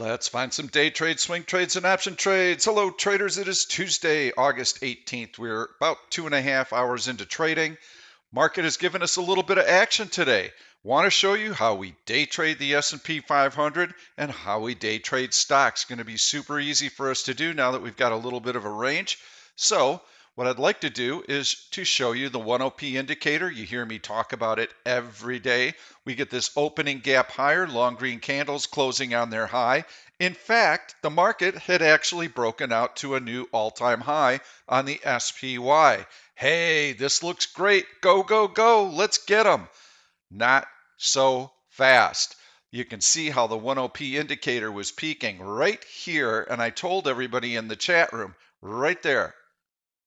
Let's find some day trades, swing trades, and option trades. Hello, traders. It is Tuesday, August 18th. We're about 2.5 hours into trading. Market has given us a little bit of action today. Want to show you how we day trade the S&P 500 and how we day trade stocks. Going to be super easy for us to do now that we've got a little bit of a range. So what I'd like to do is to show you the 1OP indicator. You hear me talk about it every day. We get this opening gap higher, long green candles closing on their high. In fact, the market had actually broken out to a new all-time high on the SPY. Hey, this looks great. Go, go, go. Let's get them. Not so fast. You can see how the 1OP indicator was peaking right here. And I told everybody in the chat room, right there,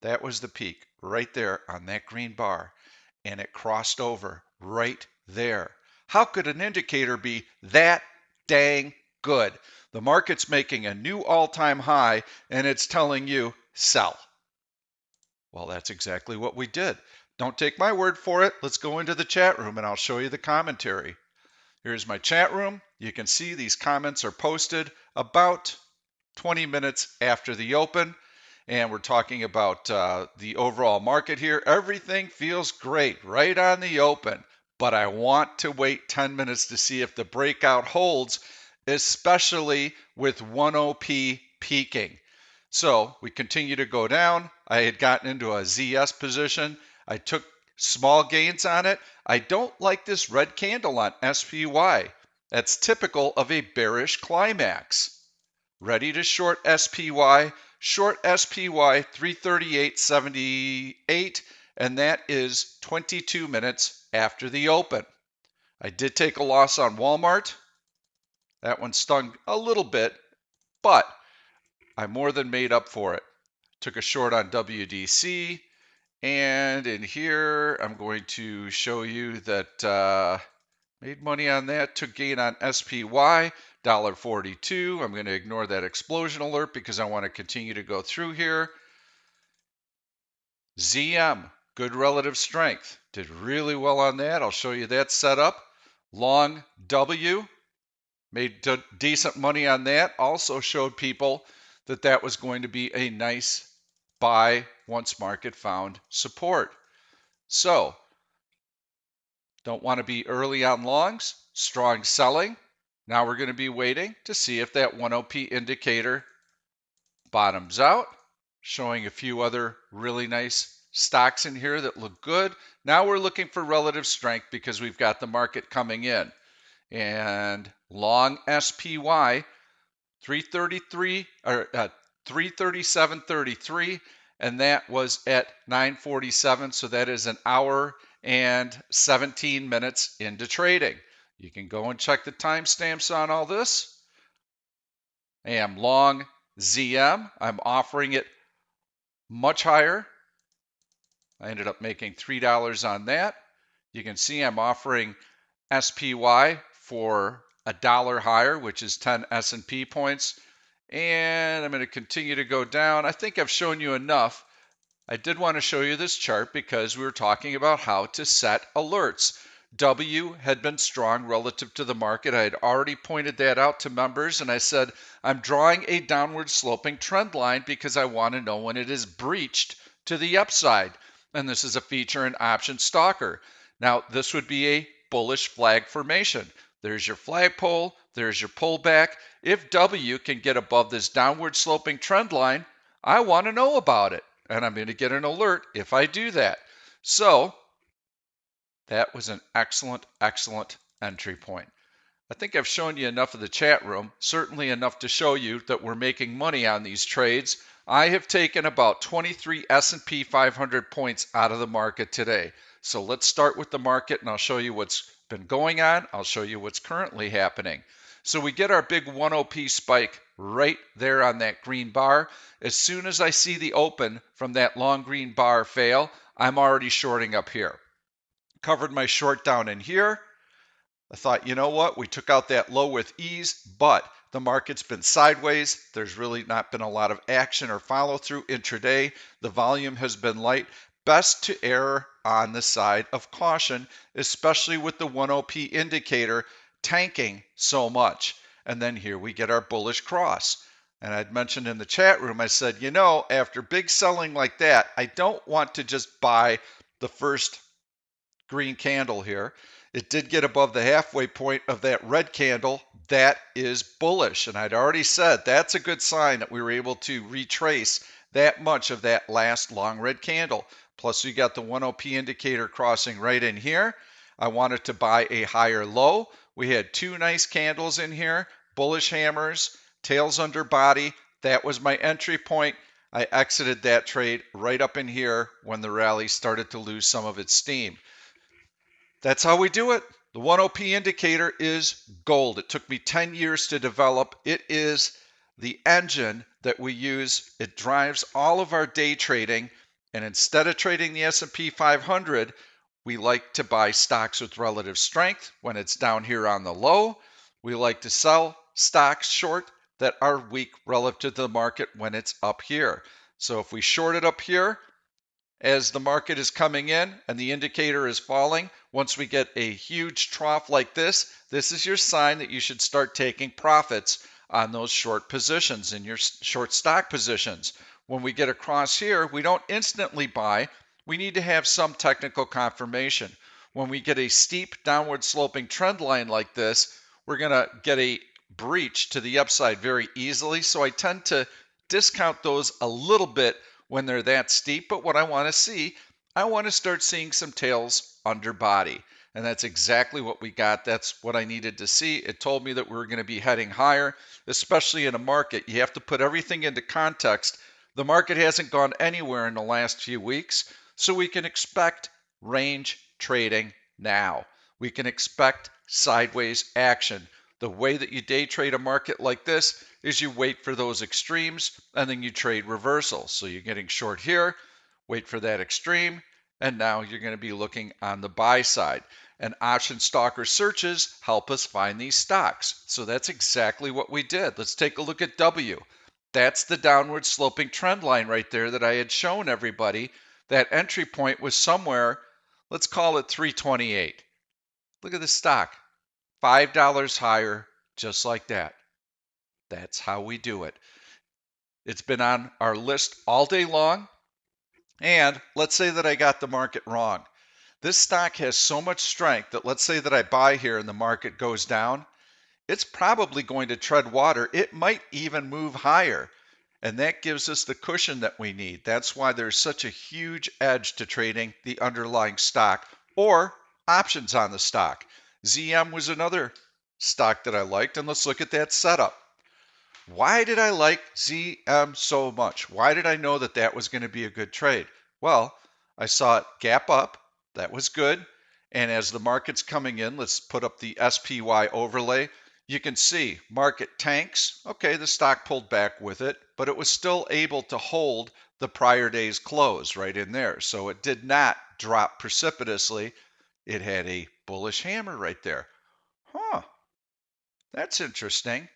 that was the peak right there on that green bar. And it crossed over right there. How could an indicator be that dang good? The market's making a new all-time high and it's telling you sell. Well, that's exactly what we did. Don't take my word for it. Let's go into the chat room and I'll show you the commentary. Here's my chat room. You can see these comments are posted about 20 minutes after the open. And we're talking about the overall market here. Everything feels great right on the open, but I want to wait 10 minutes to see if the breakout holds, especially with 1OP peaking. So we continue to go down. I had gotten into a ZS position. I took small gains on it. I don't like this red candle on SPY. That's typical of a bearish climax. Ready to short SPY. Short SPY 338.78, and that is 22 minutes after the open. I did take a loss on Walmart. That one stung a little bit, but I more than made up for it. Took a short on WDC, and in here I'm going to show you that made money on that. Took gain on SPY. $1.42. I'm going to ignore that explosion alert because I want to continue to go through here. ZM, good relative strength. Did really well on that. I'll show you that setup. Long W, made decent money on that. Also showed people that that was going to be a nice buy once market found support. So, don't want to be early on longs. Strong selling. Now we're going to be waiting to see if that 1OP indicator bottoms out, showing a few other really nice stocks in here that look good. Now we're looking for relative strength because we've got the market coming in. And long SPY 333 or 337.33, and that was at 9:47, so that is an hour and 17 minutes into trading. You can go and check the timestamps on all this. I am long ZM. I'm offering it much higher. I ended up making $3 on that. You can see I'm offering SPY for $1 higher, which is 10 S&P points. And I'm going to continue to go down. I think I've shown you enough. I did want to show you this chart because we were talking about how to set alerts. W had been strong relative to the market. I had already pointed that out to members, and I said I'm drawing a downward sloping trend line because I want to know when it is breached to the upside. And this is a feature in Option Stalker. Now, this would be a bullish flag formation. There's your flagpole, there's your pullback. If W can get above this downward sloping trend line, I want to know about it. And I'm going to get an alert if I do that. So that was an excellent, excellent entry point. I think I've shown you enough of the chat room, certainly enough to show you that we're making money on these trades. I have taken about 23 S&P 500 points out of the market today. So let's start with the market and I'll show you what's been going on. I'll show you what's currently happening. So we get our big 1OP spike right there on that green bar. As soon as I see the open from that long green bar fail, I'm already shorting up here. Covered my short down in here. I thought, you know what, we took out that low with ease, but the market's been sideways. There's really not been a lot of action or follow through intraday. The volume has been light. Best to err on the side of caution, especially with the 1OP indicator tanking so much. and then here we get our bullish cross. And I'd mentioned in the chat room, I said, you know, after big selling like that, I don't want to just buy the first green candle here. It did get above the halfway point of that red candle. That is bullish. And I'd already said that's a good sign that we were able to retrace that much of that last long red candle. Plus, we got the 10p indicator crossing right in here. I wanted to buy a higher low. We had two nice candles in here, bullish hammers, tails under body. That was my entry point. I exited that trade right up in here when the rally started to lose some of its steam. That's how we do it. The 10p indicator is gold. It took me 10 years to develop. It is the engine that we use. It drives all of our day trading. And instead of trading the S&P 500, we like to buy stocks with relative strength when it's down here on the low. We like to sell stocks short that are weak relative to the market when it's up here. So if we short it up here, as the market is coming in and the indicator is falling, once we get a huge trough like this, this is your sign that you should start taking profits on those short positions in your short stock positions. When we get across here, we don't instantly buy. We need to have some technical confirmation. When we get a steep downward sloping trend line like this, we're going to get a breach to the upside very easily. So I tend to discount those a little bit when they're that steep, but what I want to see, I want to start seeing some tails under body. And that's exactly what we got. That's what I needed to see. It told me that we were going to be heading higher, especially in a market. You have to put everything into context. The market hasn't gone anywhere in the last few weeks, so we can expect range trading now. We can expect sideways action. The way that you day trade a market like this is you wait for those extremes and then you trade reversals. So you're getting short here, wait for that extreme, and now you're going to be looking on the buy side. And option stalker searches help us find these stocks. So that's exactly what we did. Let's take a look at W. That's the downward sloping trend line right there that I had shown everybody. That entry point was somewhere, let's call it 328. Look at the stock. $5 higher, just like that. That's how we do it. It's been on our list all day long. And let's say that I got the market wrong. This stock has so much strength that let's say that I buy here and the market goes down. It's probably going to tread water. It might even move higher. And that gives us the cushion that we need. That's why there's such a huge edge to trading the underlying stock or options on the stock. ZM was another stock that I liked, and let's look at that setup. Why did I like ZM so much? Why did I know that that was going to be a good trade? Well, I saw it gap up. That was good. And as the market's coming in, let's put up the SPY overlay. You can see market tanks. Okay, the stock pulled back with it, but it was still able to hold the prior day's close right in there. So it did not drop precipitously. It had a bullish hammer right there. Huh, that's interesting.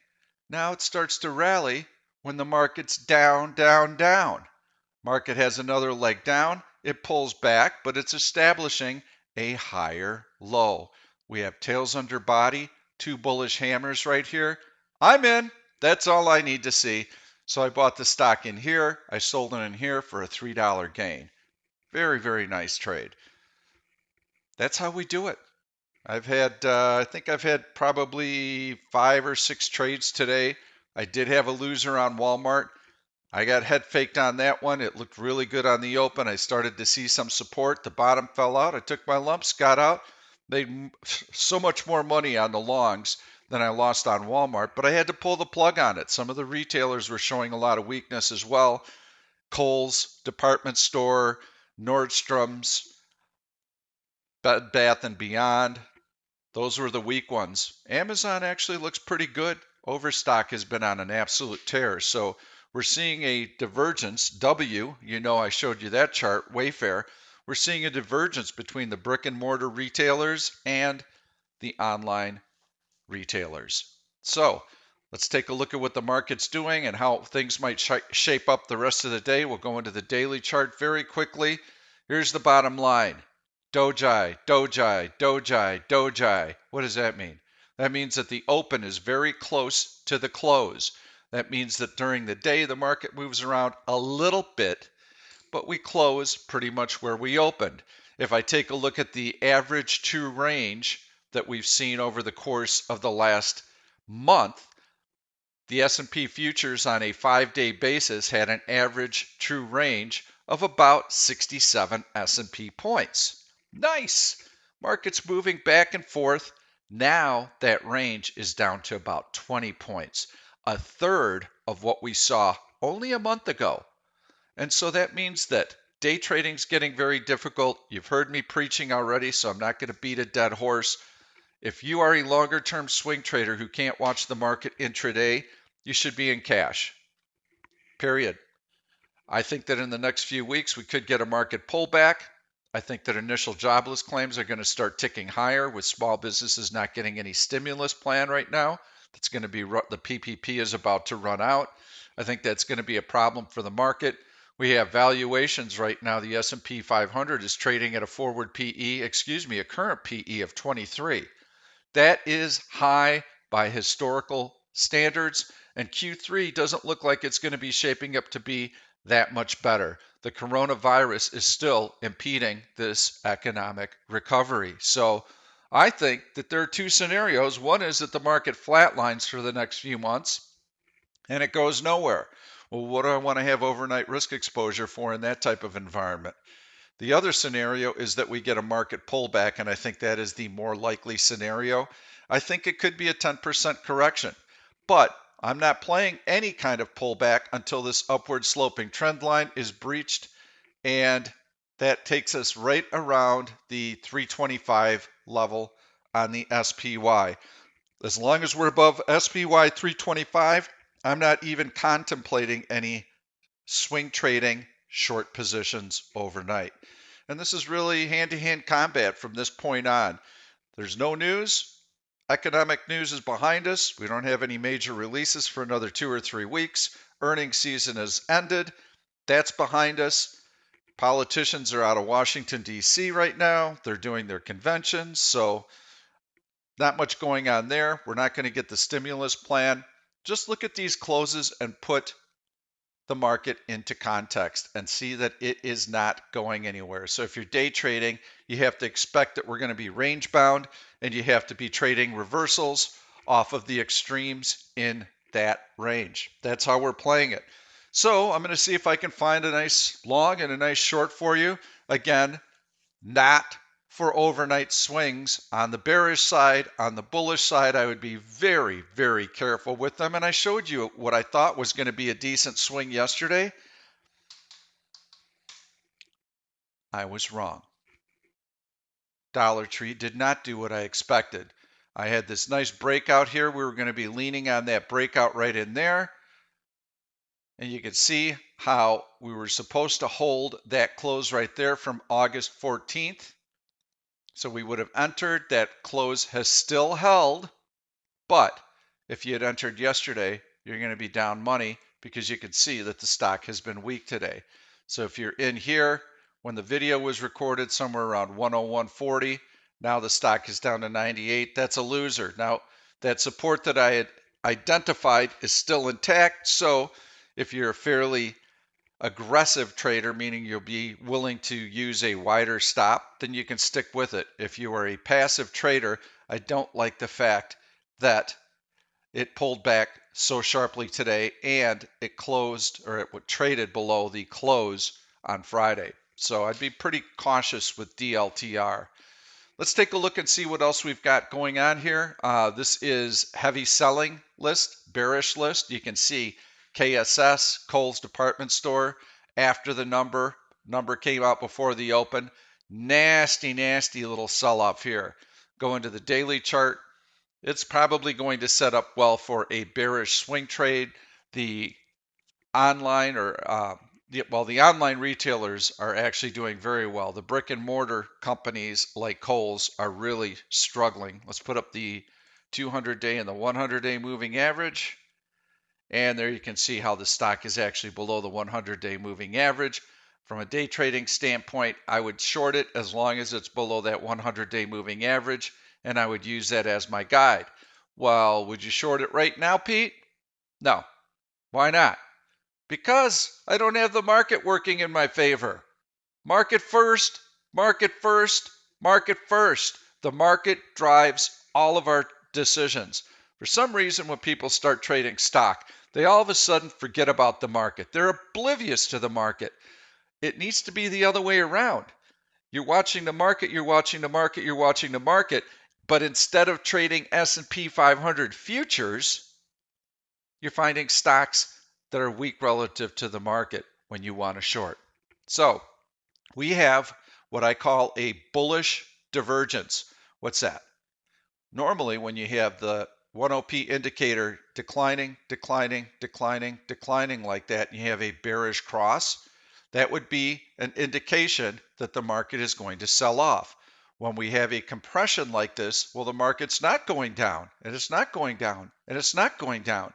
Now it starts to rally when the market's down, down, down. Market has another leg down. It pulls back, but it's establishing a higher low. We have tails under body, two bullish hammers right here. I'm in. That's all I need to see. So I bought the stock in here. I sold it in here for a $3 gain. Very, very nice trade. That's how we do it. I think I've had probably 5 or 6 trades today. I did have a loser on Walmart. I got head faked on that one. It looked really good on the open. I started to see some support. The bottom fell out. I took my lumps, got out, made so much more money on the longs than I lost on Walmart, but I had to pull the plug on it. Some of the retailers were showing a lot of weakness as well. Kohl's, department store, Nordstrom's, Bed Bath & Beyond. Those were the weak ones. Amazon actually looks pretty good. Overstock has been on an absolute tear. So we're seeing a divergence. W, you know I showed you that chart, Wayfair. We're seeing a divergence between the brick and mortar retailers and the online retailers. So let's take a look at what the market's doing and how things might shape up the rest of the day. We'll go into the daily chart very quickly. Here's the bottom line. Doji, doji, doji, doji. What does that mean? That means that the open is very close to the close. That means that during the day, the market moves around a little bit, but we close pretty much where we opened. If I take a look at the average true range that we've seen over the course of the last month, the S&P futures on a 5-day basis had an average true range of about 67 S&P points. Nice. Market's moving back and forth. Now that range is down to about 20 points, a third of what we saw only a month ago. And so that means that day trading is getting very difficult. You've heard me preaching already, so I'm not going to beat a dead horse. If you are a longer term swing trader who can't watch the market intraday, you should be in cash. Period. I think that in the next few weeks we could get a market pullback. I think that initial jobless claims are going to start ticking higher with small businesses not getting any stimulus plan right now. That's going to be the PPP is about to run out. I think that's going to be a problem for the market. We have valuations right now. The S&P 500 is trading at a a current PE of 23. That is high by historical standards, and Q3 doesn't look like it's going to be shaping up to be that much better. The coronavirus is still impeding this economic recovery. So I think that there are two scenarios. One is that the market flatlines for the next few months and it goes nowhere. Well, what do I want to have overnight risk exposure for in that type of environment? The other scenario is that we get a market pullback, and I think that is the more likely scenario. I think it could be a 10% correction, but I'm not playing any kind of pullback until this upward sloping trend line is breached, and that takes us right around the 325 level on the SPY. As long as we're above SPY 325, I'm not even contemplating any swing trading short positions overnight. And this is really hand-to-hand combat from this point on. There's no news. Economic news is behind us. We don't have any major releases for another 2 or 3 weeks. Earnings season has ended. That's behind us. Politicians are out of Washington, D.C. right now. They're doing their conventions, so not much going on there. We're not going to get the stimulus plan. Just look at these closes and put the market into context and see that it is not going anywhere. So if you're day trading, you have to expect that we're going to be range bound and you have to be trading reversals off of the extremes in that range. That's how we're playing it. So I'm going to see if I can find a nice long and a nice short for you. Again, not for overnight swings. On the bearish side, on the bullish side, I would be very, very careful with them. And I showed you what I thought was going to be a decent swing yesterday. I was wrong. Dollar Tree did not do what I expected. I had this nice breakout here. We were going to be leaning on that breakout right in there. And you can see how we were supposed to hold that close right there from August 14th. So we would have entered. That close has still held, but if you had entered yesterday, you're going to be down money because you can see that the stock has been weak today. So if you're in here when the video was recorded somewhere around 101.40, now the stock is down to 98. That's a loser. Now that support that I had identified is still intact. So if you're a fairly aggressive trader, meaning you'll be willing to use a wider stop, then you can stick with it. If you are a passive trader, I don't like the fact that it pulled back so sharply today and it closed or it traded below the close on Friday. So I'd be pretty cautious with DLTR. Let's take a look and see what else we've got going on here. This is heavy selling list, bearish list. You can see KSS, Kohl's Department Store, after the number came out before the open. Nasty, nasty little sell-off here. Go into the daily chart. It's probably going to set up well for a bearish swing trade. The online the online retailers are actually doing very well. The brick and mortar companies like Kohl's are really struggling. Let's put up the 200-day and the 100-day moving average. And there you can see how the stock is actually below the 100-day moving average. From a day trading standpoint, I would short it as long as it's below that 100-day moving average, and I would use that as my guide. Well, would you short it right now, Pete? No. Why not? Because I don't have the market working in my favor. Market first, market first, market first. The market drives all of our decisions. For some reason, when people start trading stock, they all of a sudden forget about the market. They're oblivious to the market. It needs to be the other way around. You're watching the market, you're watching the market, you're watching the market, but instead of trading S&P 500 futures, you're finding stocks that are weak relative to the market when you want to short. So we have what I call a bullish divergence. What's that? Normally, when you have the 1OP indicator declining, declining, declining, declining like that, and you have a bearish cross, that would be an indication that the market is going to sell off. When we have a compression like this, well, the market's not going down, and it's not going down, and it's not going down.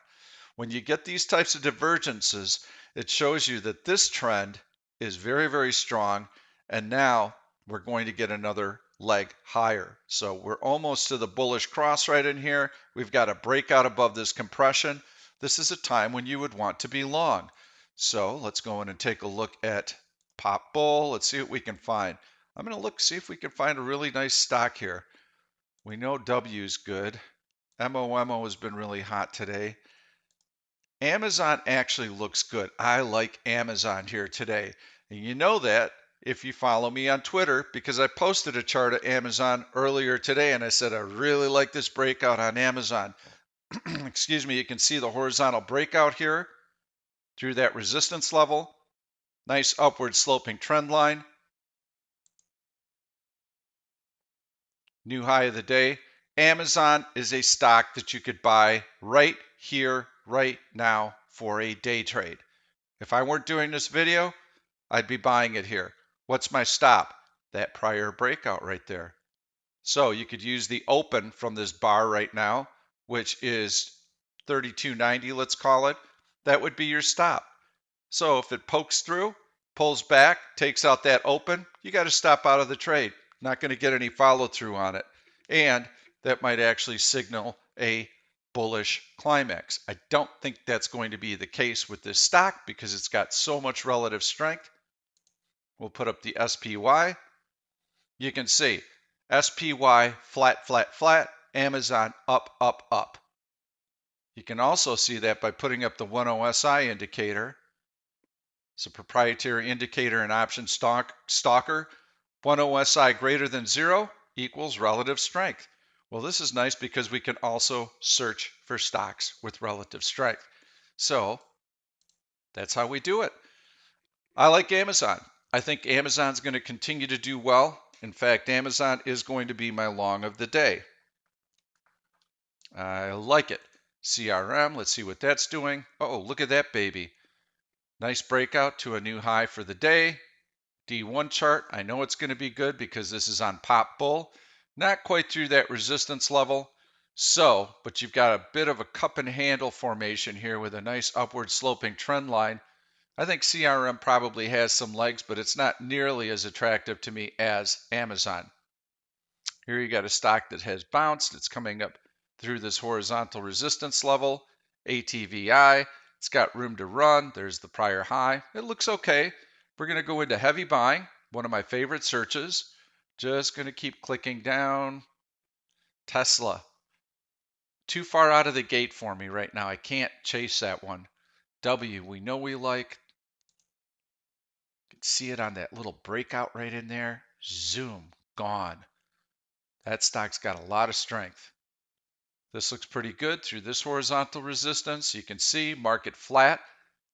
When you get these types of divergences, it shows you that this trend is very, very strong, and now we're going to get another leg higher. So we're almost to the bullish cross right in here. We've got a breakout above this compression. This is a time when you would want to be long. So let's go in and take a look at Pop Bull. Let's see what we can find. I'm going to look, see if we can find a really nice stock here. We know W is good. MOMO has been really hot today. Amazon actually looks good. I like Amazon here today. And you know that if you follow me on Twitter, because I posted a chart of Amazon earlier today and I said I really like this breakout on Amazon. Excuse me, you can see the horizontal breakout here through that resistance level. Nice upward sloping trend line. New high of the day. Amazon is a stock that you could buy right here, right now for a day trade. If I weren't doing this video, I'd be buying it here. What's my stop? That prior breakout right there. So you could use the open from this bar right now, which is 32.90, let's call it. That would be your stop. So if it pokes through, pulls back, takes out that open, you got to stop out of the trade. Not going to get any follow through on it. And that might actually signal a bullish climax. I don't think that's going to be the case with this stock because it's got so much relative strength. We'll put up the SPY. You can see SPY flat, flat, flat, Amazon up, up, up. You can also see that by putting up the 10SI indicator. It's a proprietary indicator and option stalker. 10SI greater than 0 equals relative strength. Well, this is nice because we can also search for stocks with relative strength. So that's how we do it. I like Amazon. I think Amazon's going to continue to do well. In fact, Amazon is going to be my long of the day. I like it. CRM, let's see what that's doing. Oh, look at that baby. Nice breakout to a new high for the day. D1 chart, I know it's going to be good because this is on Pop Bull. Not quite through that resistance level. So, but you've got a bit of a cup and handle formation here with a nice upward sloping trend line. I think CRM probably has some legs, but it's not nearly as attractive to me as Amazon. Here you got a stock that has bounced. It's coming up through this horizontal resistance level. ATVI, it's got room to run. There's the prior high. It looks okay. We're going to go into heavy buying, one of my favorite searches. Just going to keep clicking down. Tesla. Too far out of the gate for me right now. I can't chase that one. W, we know we like. You can see it on that little breakout right in there. Zoom, gone. That stock's got a lot of strength. This looks pretty good through this horizontal resistance. You can see market flat,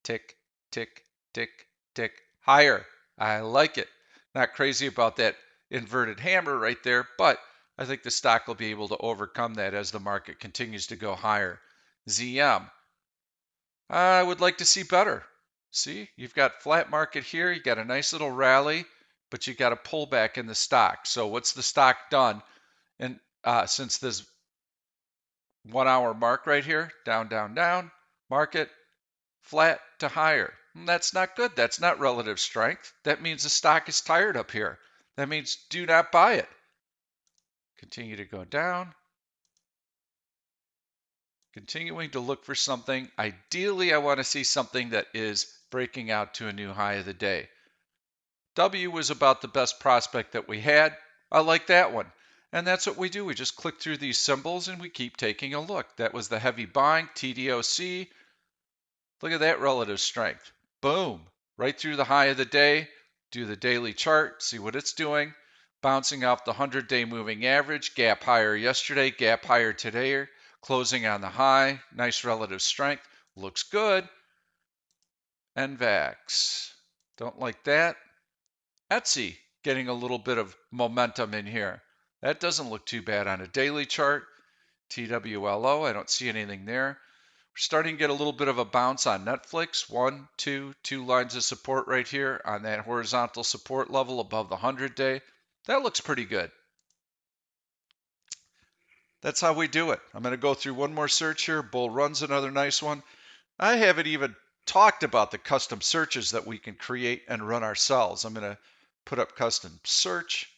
tick, tick, tick, tick, higher. I like it. Not crazy about that inverted hammer right there, but I think the stock will be able to overcome that as the market continues to go higher. ZM, I would like to see better. See, you've got flat market here. You got a nice little rally, but you got a pullback in the stock. So what's the stock done? And since this 1 hour mark right here, down, down, down, market flat to higher. That's not good. That's not relative strength. That means the stock is tired up here. That means do not buy it. Continue to go down. Continuing to look for something. Ideally, I want to see something that is breaking out to a new high of the day. W was about the best prospect that we had. I like that one. And that's what we do. We just click through these symbols and we keep taking a look. That was the heavy buying, TDOC. Look at that relative strength. Boom. Right through the high of the day. Do the daily chart, see what it's doing. Bouncing off the 100-day moving average. Gap higher yesterday, gap higher today. Closing on the high. Nice relative strength. Looks good. NVAX. Don't like that. Etsy getting a little bit of momentum in here. That doesn't look too bad on a daily chart. TWLO, I don't see anything there. We're starting to get a little bit of a bounce on Netflix. Two lines of support right here on that horizontal support level above the 100-day. That looks pretty good. That's how we do it. I'm going to go through one more search here. Bull Run's another nice one. I haven't even talked about the custom searches that we can create and run ourselves. I'm going to put up custom search.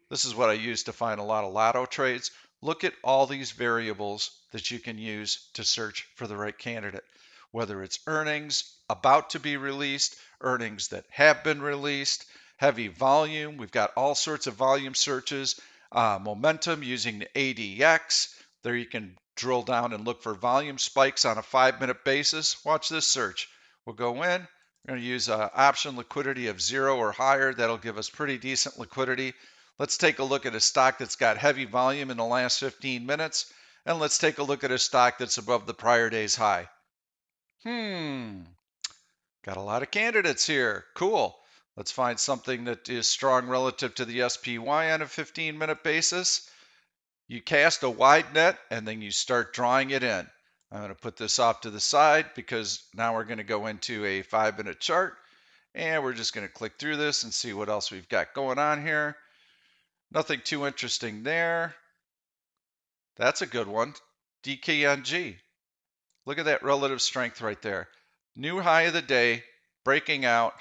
This is what I use to find a lot of lotto trades. Look at all these variables that you can use to search for the right candidate, whether it's earnings about to be released, earnings that have been released, heavy volume. We've got all sorts of volume searches, momentum using the ADX. There you can drill down and look for volume spikes on a 5-minute basis. Watch this search. We'll go in. We're going to use an option liquidity of 0 or higher. That'll give us pretty decent liquidity. Let's take a look at a stock that's got heavy volume in the last 15 minutes, and let's take a look at a stock that's above the prior day's high. Got a lot of candidates here. Cool. Let's find something that is strong relative to the SPY on a 15-minute basis. You cast a wide net, and then you start drawing it in. I'm going to put this off to the side because now we're going to go into a 5-minute chart, and we're just going to click through this and see what else we've got going on here. Nothing too interesting there. That's a good one. DKNG. Look at that relative strength right there. New high of the day, breaking out,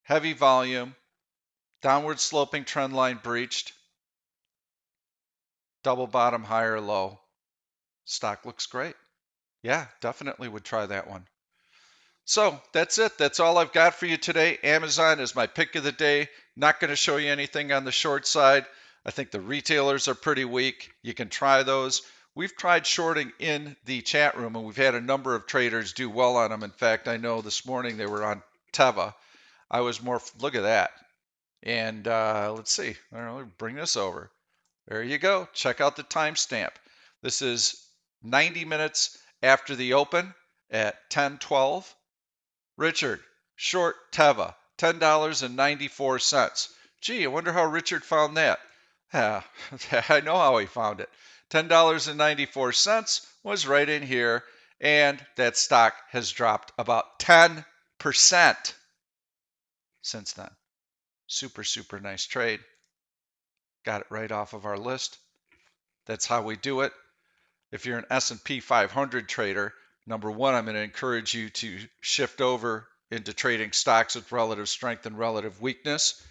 heavy volume, downward sloping trend line breached, double bottom higher low. Stock looks great. Yeah, definitely would try that one. So that's it. That's all I've got for you today. Amazon is my pick of the day. Not going to show you anything on the short side. I think the retailers are pretty weak. You can try those. We've tried shorting in the chat room, and we've had a number of traders do well on them. In fact, I know this morning they were on Teva. I was more, look at that. And let's see. I don't know, bring this over. There you go. Check out the timestamp. This is 90 minutes after the open at 10:12. Richard, short Teva, $10.94. Gee, I wonder how Richard found that. Yeah, I know how he found it. $10.94 was right in here, and that stock has dropped about 10% since then. Super, super nice trade. Got it right off of our list. That's how we do it. If you're an S&P 500 trader, number one, I'm going to encourage you to shift over into trading stocks with relative strength and relative weakness.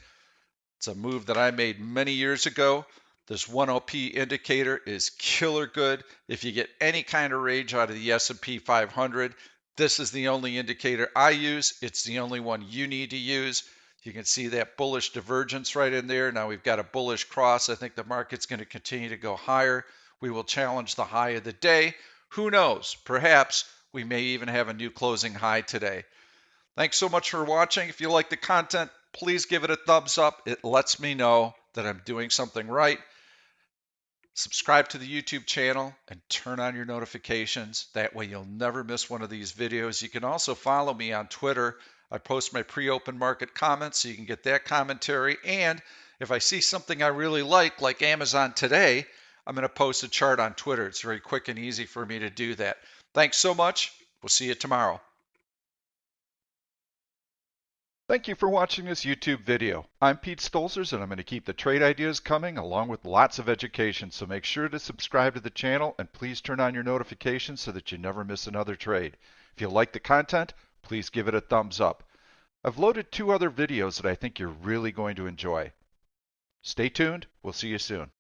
It's a move that I made many years ago. This 1OP indicator is killer good. If you get any kind of range out of the S&P 500, this is the only indicator I use. It's the only one you need to use. You can see that bullish divergence right in there. Now we've got a bullish cross. I think the market's going to continue to go higher. We will challenge the high of the day. Who knows? Perhaps we may even have a new closing high today. Thanks so much for watching. If you like the content, please give it a thumbs up. It lets me know that I'm doing something right. Subscribe to the YouTube channel and turn on your notifications. That way you'll never miss one of these videos. You can also follow me on Twitter. I post my pre-open market comments so you can get that commentary. And if I see something I really like Amazon today, I'm going to post a chart on Twitter. It's very quick and easy for me to do that. Thanks so much. We'll see you tomorrow. Thank you for watching this YouTube video. I'm Pete Stolzers, and I'm going to keep the trade ideas coming along with lots of education. So make sure to subscribe to the channel and please turn on your notifications so that you never miss another trade. If you like the content, please give it a thumbs up. I've loaded 2 other videos that I think you're really going to enjoy. Stay tuned. We'll see you soon.